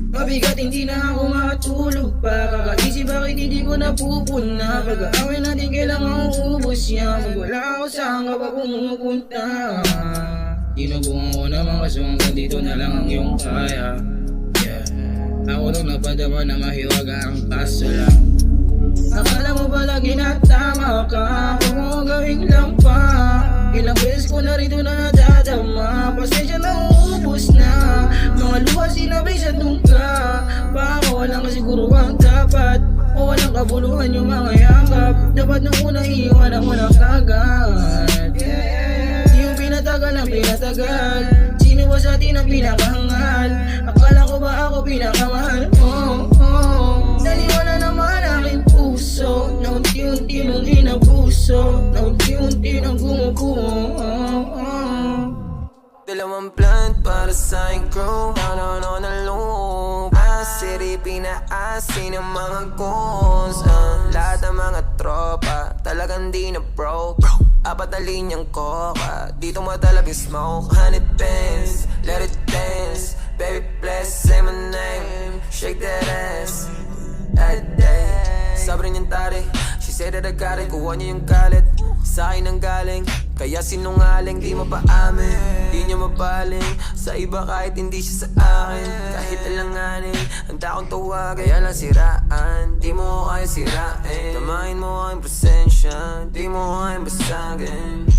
Mabigat hindi na ako makatulog pa. Kakaisip bakit hindi ko napupuna. Pag-aaway natin kailangan uubos yan. Pag wala ako saan ka pa pumupunta. Tinubukan ko naman kaso hanggang dito na lang ang iyong kaya. Ako nung napadama na mahiwaga ang kaso lang. Akala mo pala ginatama ka. Kung mo gawing lang pa. Ilang beses ko na rito na nadadama. Pasensya na uubos na. Mga luha sinabay sa tungka. Baka walang siguro ang dapat. O walang kabuluhan yung mga yakap. Dapat nung una iiwanan mo na kagad. Di yung pinatagal ang pinatagal. Sino ba sa atin ang pinakahangal? Akala ko ba ako pinakamahal mo? Naniwala naman aking puso. Na unti-unti mong inabuso. Na unti-unti nang gumuguho. Dalawang plant para sa aking crew. Down on the loop. City, pinaasin ang mga goons. Lahat ng mga tropa talagang di na broke. Apat na linyang coca. Dito matalab yung smoke. 100 pence, let it dance. Baby bless, say my name. Shake that ass every day. Sabi niyang tari. She said that I got it. Kuha niya yung galit. Sa akin ang galing. Kaya sinungaling, di mapaamin. Di niya mapaling sa iba kahit hindi siya sa akin. Kahit alanganin, handa akong tawag. Kaya lang siraan, di mo kaya sirain. Tamahin mo aking presensya, di mo kaya basagin.